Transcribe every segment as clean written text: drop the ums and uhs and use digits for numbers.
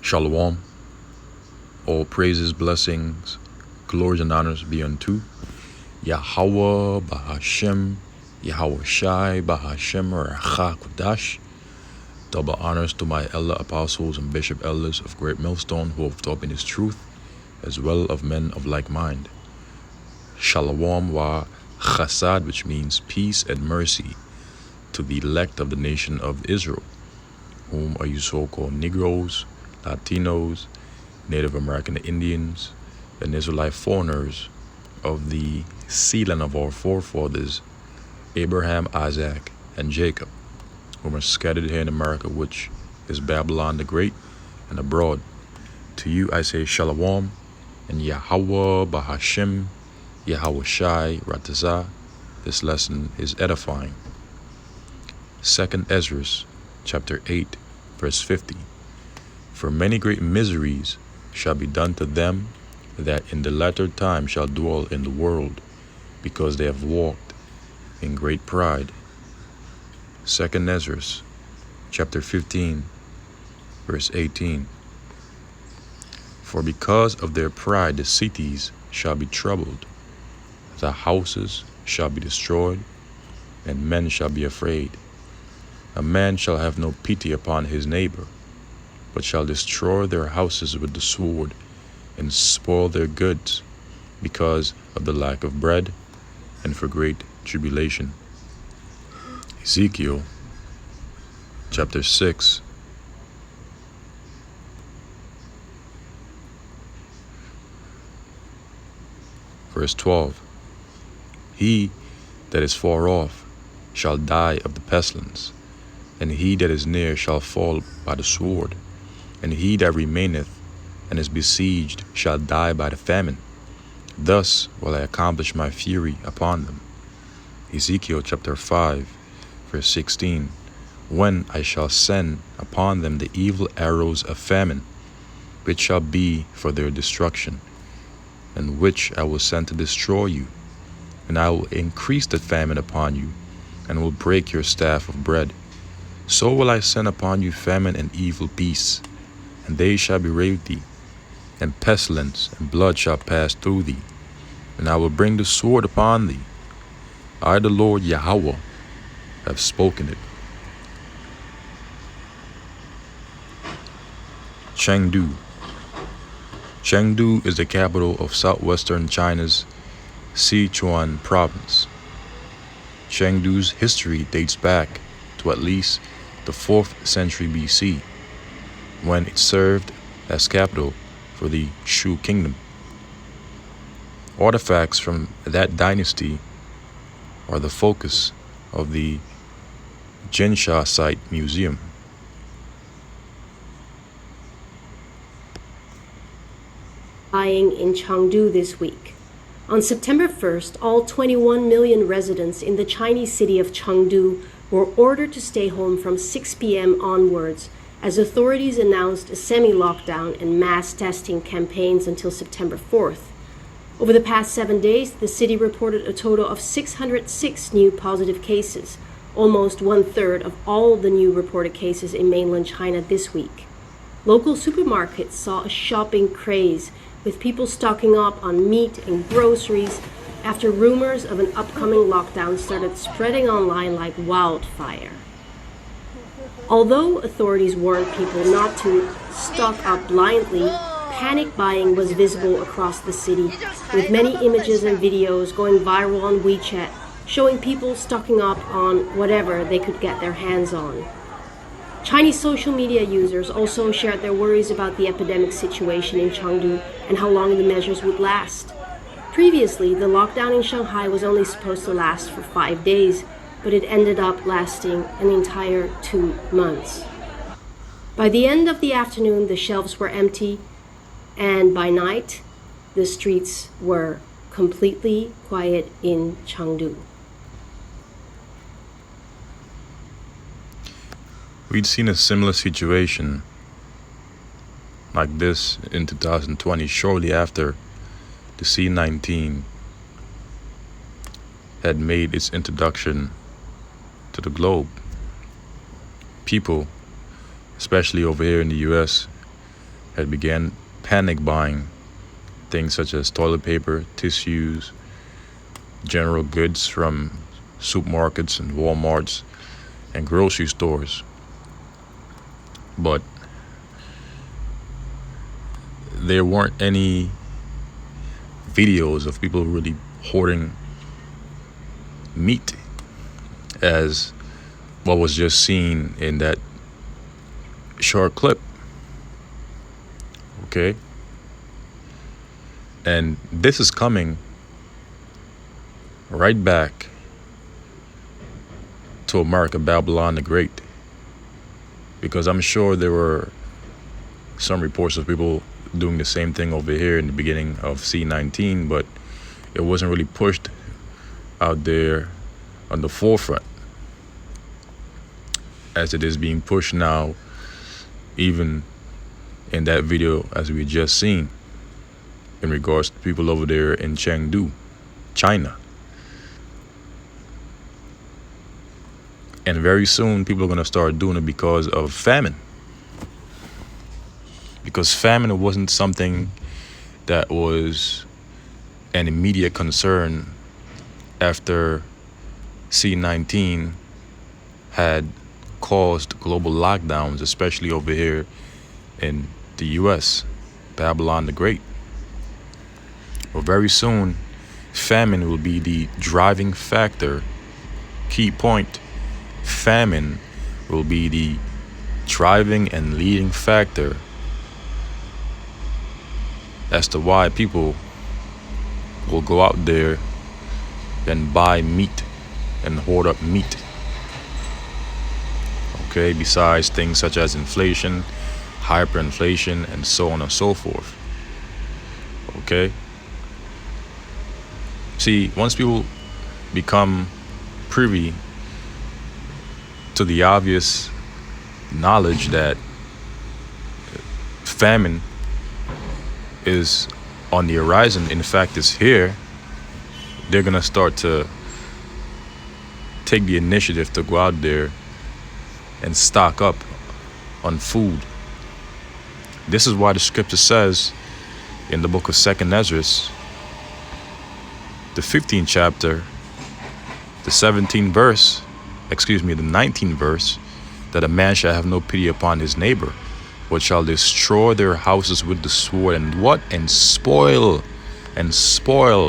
Shalom. All praises, blessings, glories, and honors be unto Yahweh Bahashem, Yahweh Shai Bahashem Racha Kodash. Double honors to my elder apostles and bishop elders of Great Millstone who have taught me this truth, as well of men of like mind. Shalom wa chasad, which means peace and mercy, to the elect of the nation of Israel, whom are you so-called Negroes, Latinos, Native American Indians, and Israelite foreigners of the seedline of our forefathers, Abraham, Isaac, and Jacob, whom are scattered here in America, which is Babylon the Great, and abroad. To you I say Shalom, and Yahweh Bahashem, Yahweh Shai Ratazah. This lesson is edifying. 2nd Ezra, chapter 8, verse 50. For many great miseries shall be done to them that in the latter time shall dwell in the world, because they have walked in great pride. 2nd Ezra, chapter 15, verse 18. For because of their pride the cities shall be troubled, the houses shall be destroyed, and men shall be afraid. A man shall have no pity upon his neighbor, but shall destroy their houses with the sword, and spoil their goods, because of the lack of bread, and for great tribulation. Ezekiel, chapter 6, verse 12. He that is far off shall die of the pestilence, and he that is near shall fall by the sword, and he that remaineth and is besieged shall die by the famine. Thus will I accomplish my fury upon them. Ezekiel chapter 5, verse 16. When I shall send upon them the evil arrows of famine, which shall be for their destruction, and which I will send to destroy you, and I will increase the famine upon you, and will break your staff of bread. So will I send upon you famine and evil beasts, and they shall berate thee, and pestilence and blood shall pass through thee, and I will bring the sword upon thee. I, the Lord Yahweh, have spoken it. Chengdu. Chengdu is the capital of southwestern China's Sichuan province. Chengdu's history dates back to at least the 4th century BC, when it served as capital for the Shu kingdom. Artifacts from that dynasty are the focus of the Jinsha Site Museum. Dying in Chengdu this week. On September 1st, all 21 million residents in the Chinese city of Chengdu were ordered to stay home from 6 p.m. onwards, as authorities announced a semi-lockdown and mass testing campaigns until September 4th. Over the past 7 days, the city reported a total of 606 new positive cases, almost 1/3 of all the new reported cases in mainland China this week. Local supermarkets saw a shopping craze, with people stocking up on meat and groceries after rumors of an upcoming lockdown started spreading online like wildfire. Although authorities warned people not to stock up blindly, panic buying was visible across the city, with many images and videos going viral on WeChat, showing people stocking up on whatever they could get their hands on. Chinese social media users also shared their worries about the epidemic situation in Chengdu and how long the measures would last. Previously, the lockdown in Shanghai was only supposed to last for 5 days, but it ended up lasting an entire 2 months. By the end of the afternoon, the shelves were empty, and by night, the streets were completely quiet in Chengdu. We'd seen a similar situation like this in 2020, shortly after the C-19 had made its introduction to the globe. People, especially over here in the US, had began panic buying things such as toilet paper, tissues, general goods from supermarkets and Walmarts and grocery stores. But there weren't any videos of people really hoarding meat as what was just seen in that short clip. Okay? And this is coming right back to America, Babylon the Great. Because I'm sure there were some reports of people doing the same thing over here in the beginning of C19, but it wasn't really pushed out there on the forefront as it is being pushed now, even in that video as we just seen in regards to people over there in Chengdu, China. And very soon people are going to start doing it because of famine. Because famine wasn't something that was an immediate concern after C19 had caused global lockdowns, especially over here in the US, Babylon the Great. Well, very soon, famine will be the driving factor. Key point, famine will be the driving and leading factor as to why people will go out there and buy meat and hoard up meat. Okay, besides things such as inflation, hyperinflation, and so on and so forth. Okay? See, once people become privy to the obvious knowledge that famine is on the horizon, in fact it's here, they're gonna start to take the initiative to go out there and stock up on food. This is why the scripture says in the book of 2nd Ezra, the 15th chapter, the 19th verse, that a man shall have no pity upon his neighbor, but shall destroy their houses with the sword, and what? And spoil,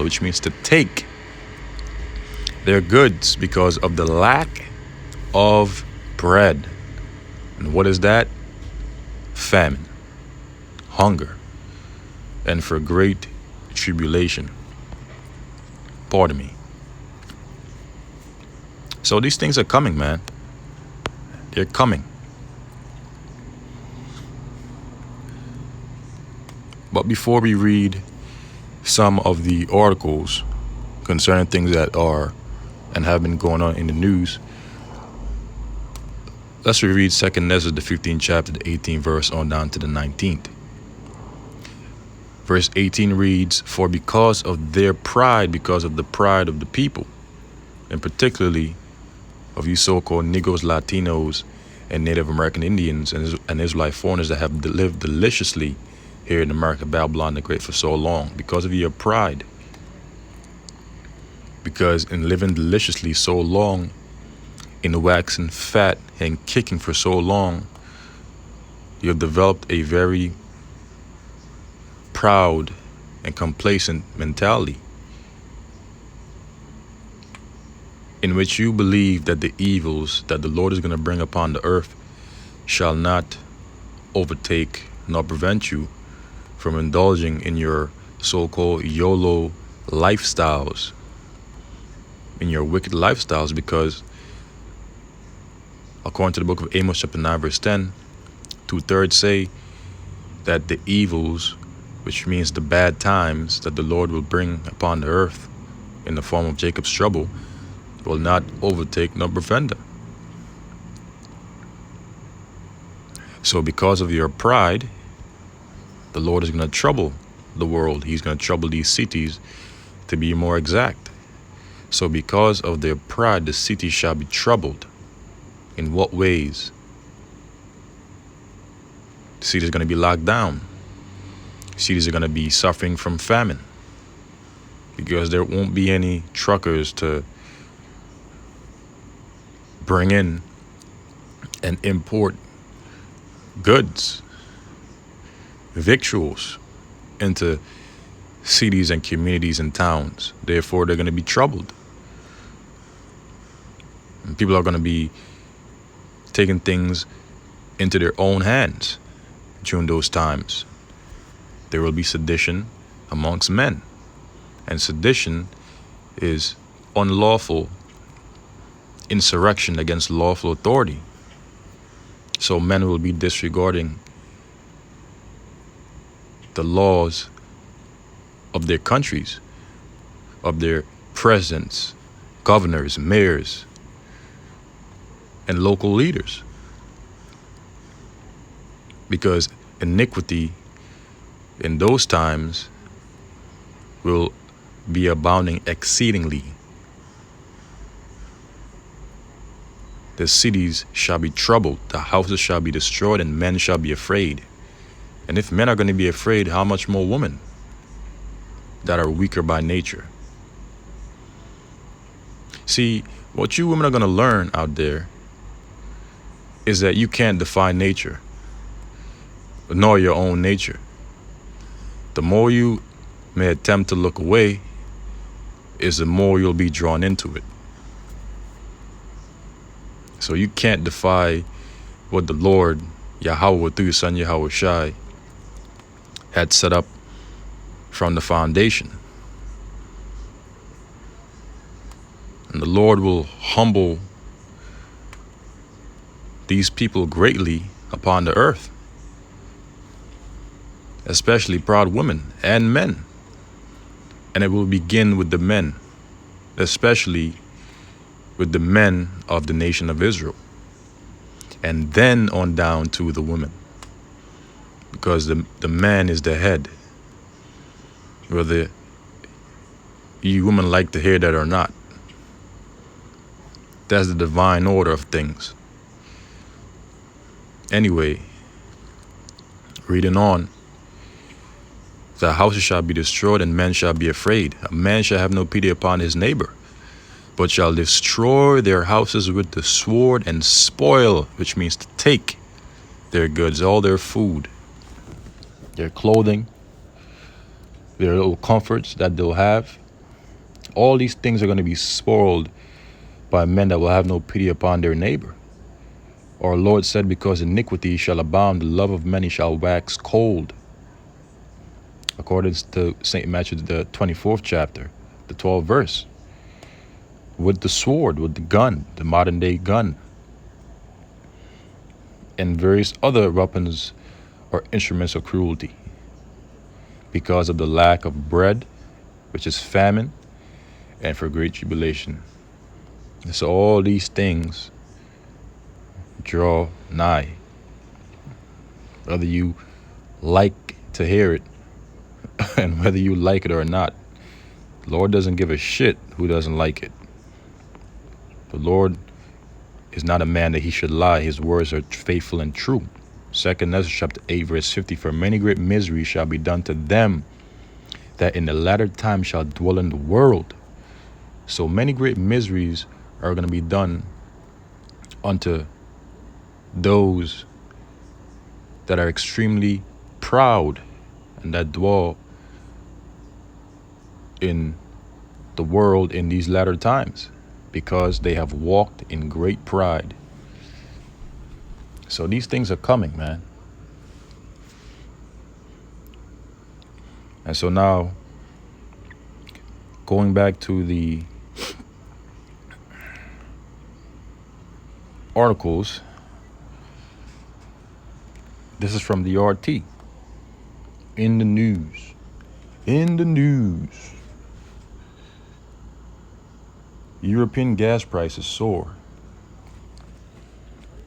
which means to take their goods because of the lack of bread. And what is that? Famine, hunger, and for great tribulation. Pardon me. So these things are coming, man. They're coming. But before we read some of the articles concerning things that are and have been going on in the news, let's reread 2nd Ezra, the 15th chapter, the 18th verse on down to the 19th. Verse 18 reads, "For because of their pride, because of the pride of the people, and particularly of you so-called Negroes, Latinos, and Native American Indians and Israelite foreigners that have lived deliciously here in America, Babylon the Great, for so long, because of your pride, because in living deliciously so long, in waxing fat and kicking for so long, you have developed a very proud and complacent mentality in which you believe that the evils that the Lord is going to bring upon the earth shall not overtake nor prevent you from indulging in your so-called YOLO lifestyles, in your wicked lifestyles, because according to the book of Amos chapter 9 verse 10, 2/3 say that the evils, which means the bad times that the Lord will bring upon the earth in the form of Jacob's trouble, will not overtake nor prevent them. So because of your pride, the Lord is going to trouble the world. He's going to trouble these cities, to be more exact. So because of their pride, the city shall be troubled. In what ways? The city is going to be locked down. Cities are going to be suffering from famine because there won't be any truckers to bring in and import goods, victuals into cities and communities and towns. Therefore, they're going to be troubled. And people are going to be taking things into their own hands during those times. There will be sedition amongst men. And sedition is unlawful insurrection against lawful authority. So men will be disregarding the laws of their countries, of their presidents, governors, mayors, and local leaders. Because iniquity in those times will be abounding exceedingly. The cities shall be troubled, the houses shall be destroyed, and men shall be afraid. And if men are going to be afraid, how much more women that are weaker by nature? See, what you women are going to learn out there is that you can't defy nature, nor your own nature. The more you may attempt to look away, is the more you'll be drawn into it. So you can't defy what the Lord, Yahweh, through His Son Yahweh Shai, had set up from the foundation. And the Lord will humble these people greatly upon the earth, especially proud women and men. And it will begin with the men, especially with the men of the nation of Israel, and then on down to the women, because the man is the head, whether you women like to hear that or not. That's the divine order of things. Anyway, reading on, the houses shall be destroyed and men shall be afraid. A man shall have no pity upon his neighbor, but shall destroy their houses with the sword and spoil, which means to take their goods, all their food, their clothing, their little comforts that they'll have. All these things are going to be spoiled by men that will have no pity upon their neighbor. Our Lord said, because iniquity shall abound, the love of many shall wax cold. According to St. Matthew, the 24th chapter, the 12th verse. With the sword, with the gun, the modern day gun, and various other weapons or instruments of cruelty, because of the lack of bread, which is famine, and for great tribulation. And so all these things draw nigh, whether you like to hear it and whether you like it or not. The Lord doesn't give a shit who doesn't like it. The Lord is not a man that he should lie. His words are faithful and true. 2 Ezra chapter 8 verse 50, for many great miseries shall be done to them that in the latter time shall dwell in the world. So many great miseries are going to be done unto those that are extremely proud and that dwell in the world in these latter times, because they have walked in great pride. So these things are coming, man. And so now, going back to the articles, this is from the RT. In the news. European gas prices soar.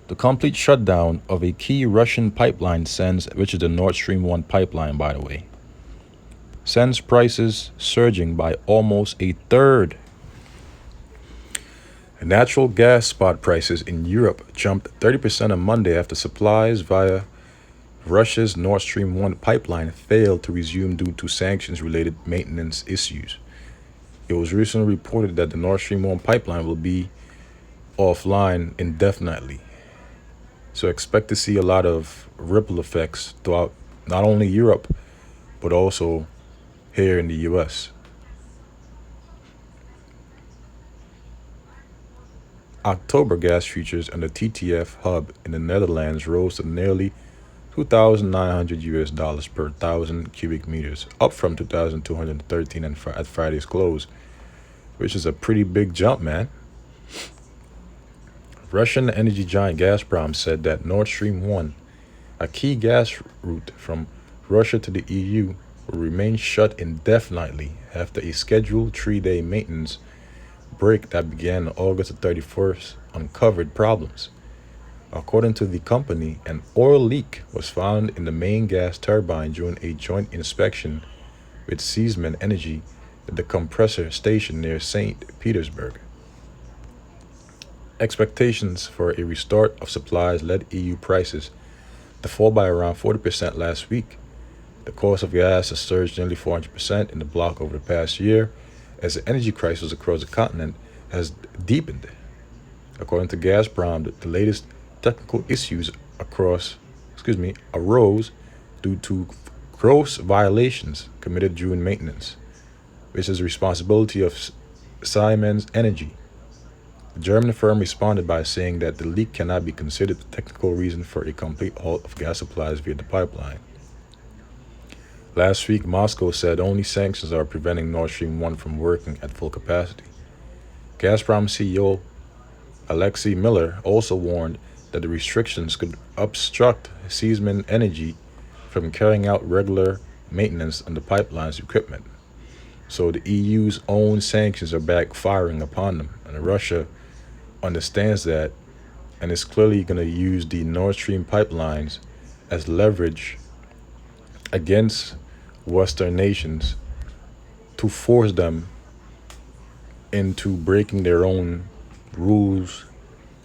The complete shutdown of a key Russian pipeline sends, which is the Nord Stream 1 pipeline, by the way, sends prices surging by almost a third. Natural gas spot prices in Europe jumped 30% on Monday after supplies via Russia's Nord Stream 1 pipeline failed to resume due to sanctions-related maintenance issues. It was recently reported that the Nord Stream 1 pipeline will be offline indefinitely. So expect to see a lot of ripple effects throughout not only Europe, but also here in the US. October gas futures on the TTF hub in the Netherlands rose to nearly 2,900 US dollars per thousand cubic meters, up from 2,213 at Friday's close, which is a pretty big jump, man. Russian energy giant Gazprom said that Nord Stream 1, a key gas route from Russia to the EU, will remain shut indefinitely after a scheduled 3-day maintenance break that began on August 31st uncovered problems. According to the company, an oil leak was found in the main gas turbine during a joint inspection with Seisman Energy at the compressor station near St. Petersburg. Expectations for a restart of supplies led EU prices to fall by around 40% last week. The cost of gas has surged nearly 400% in the bloc over the past year as the energy crisis across the continent has deepened. According to Gazprom, the latest technical issues arose due to gross violations committed during maintenance, which is the responsibility of Siemens Energy. The German firm responded by saying that the leak cannot be considered the technical reason for a complete halt of gas supplies via the pipeline. Last week, Moscow said only sanctions are preventing Nord Stream 1 from working at full capacity. Gazprom CEO Alexei Miller also warned that the restrictions could obstruct Seisman Energy from carrying out regular maintenance on the pipeline's equipment. So the EU's own sanctions are backfiring upon them, and Russia understands that and is clearly going to use the Nord Stream pipelines as leverage against Western nations to force them into breaking their own rules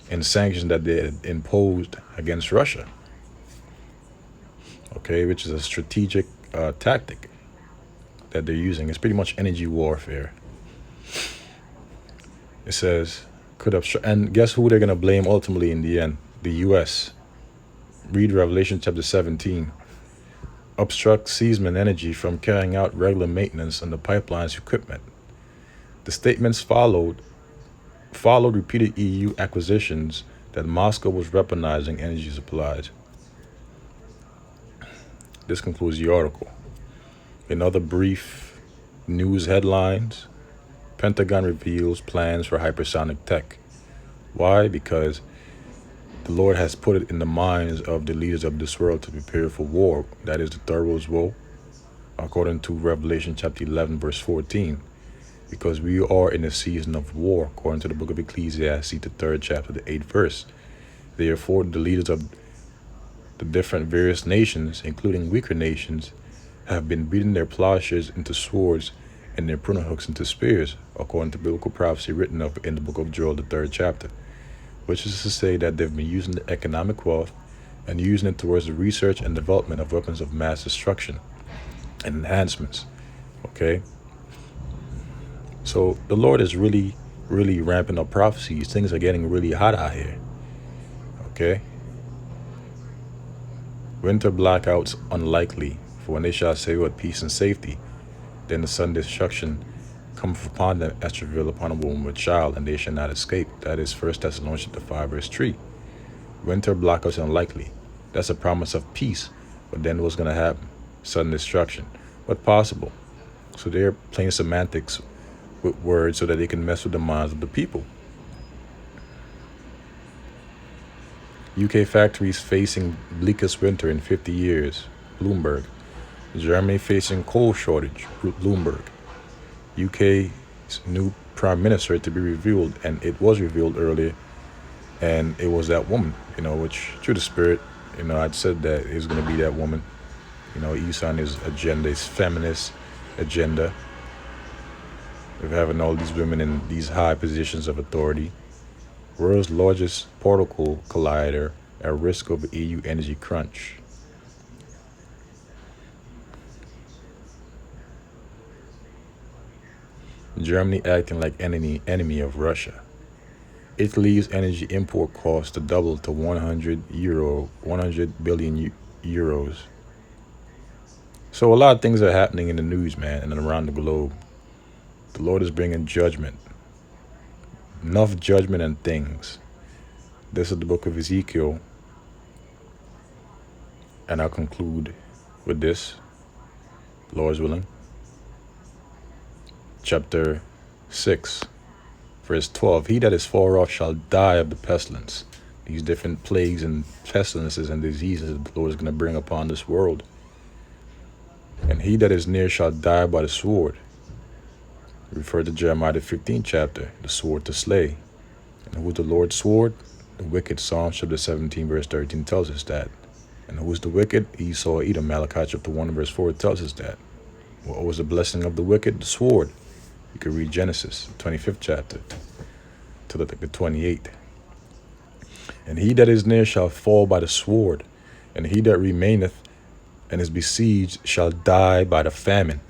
and sanctions that they had imposed against Russia. Okay, which is a strategic tactic that they're using. It's pretty much energy warfare. It says, and guess who they're going to blame ultimately in the end? The U.S. Read Revelation chapter 17. Obstruct Seisman Energy from carrying out regular maintenance on the pipeline's equipment. The statements followed repeated EU accusations that Moscow was weaponizing energy supplies. This concludes the article. In other brief news headlines, Pentagon reveals plans for hypersonic tech. Why? Because the Lord has put it in the minds of the leaders of this world to prepare for war. That is the third world's war, according to Revelation chapter 11, verse 14. Because we are in a season of war, according to the book of Ecclesiastes, the 3rd chapter, the 8th verse. Therefore, the leaders of the different various nations, including weaker nations, have been beating their plowshares into swords and their pruning hooks into spears, according to biblical prophecy written of in the book of Joel, the 3rd chapter. Which is to say that they've been using the economic wealth and using it towards the research and development of weapons of mass destruction and enhancements. Okay? So the Lord is really, really ramping up prophecies. Things are getting really hot out here. Okay? Winter blackouts unlikely, for when they shall say what peace and safety, then the sudden destruction cometh upon them as travail upon a woman with child, and they shall not escape. That is 1 Thessalonians 5, verse 3. Winter blackouts unlikely. That's a promise of peace. But then what's going to happen? Sudden destruction. But possible. So they're playing semantics with words so that they can mess with the minds of the people. UK factories facing bleakest winter in 50 years. Bloomberg. Germany facing coal shortage. Bloomberg. UK's new prime minister to be revealed, and it was revealed earlier, and it was that woman, which through the spirit, I'd said that it was going to be that woman. He's on his agenda, his feminist agenda, of having all these women in these high positions of authority. World's largest particle collider at risk of EU energy crunch. Germany acting like enemy of Russia. Italy's energy import cost to double to 100 billion euros. So a lot of things are happening in the news, man, and around the globe. The Lord is bringing judgment, enough judgment and things. This is the book of Ezekiel, and I'll conclude with this, Lord's willing. Chapter 6, verse 12. He that is far off shall die of the pestilence. These different plagues and pestilences and diseases that the Lord is going to bring upon this world. And he that is near shall die by the sword. Refer to Jeremiah the 15th chapter, the sword to slay. And who is the Lord's sword? The wicked. Psalm chapter 17 verse 13 tells us that. And who is the wicked? Esau, Edom. Malachi chapter 1 verse 4 tells us that. What was the blessing of the wicked? The sword. You could read Genesis 25th chapter to the 28th. And he that is near shall fall by the sword, and he that remaineth and is besieged shall die by the famine.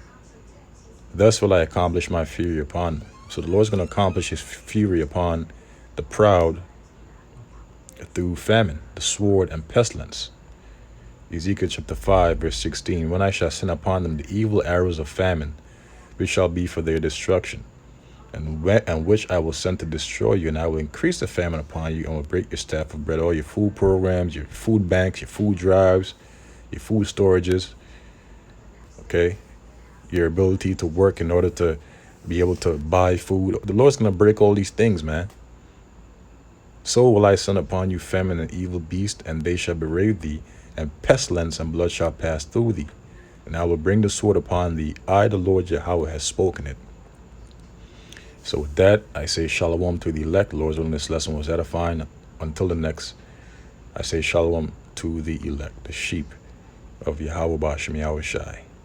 Thus will I accomplish my fury upon them. So the Lord's going to accomplish his fury upon the proud through famine, the sword, and pestilence. Ezekiel chapter 5 verse 16. When I shall send upon them the evil arrows of famine, which shall be for their destruction, and which I will send to destroy you, and I will increase the famine upon you, and will break your staff of bread, all your food programs, your food banks, your food drives, your food storages, okay, your ability to work in order to be able to buy food. The Lord's going to break all these things, man. So will I send upon you famine and evil beast, and they shall berate thee, and pestilence and blood shall pass through thee. And I will bring the sword upon thee. I, the Lord Yahweh, has spoken it. So with that, I say shalom to the elect. Lord's willing, this lesson was edifying. Until the next, I say shalom to the elect, the sheep of Yahweh Bashem Yahweh Shai.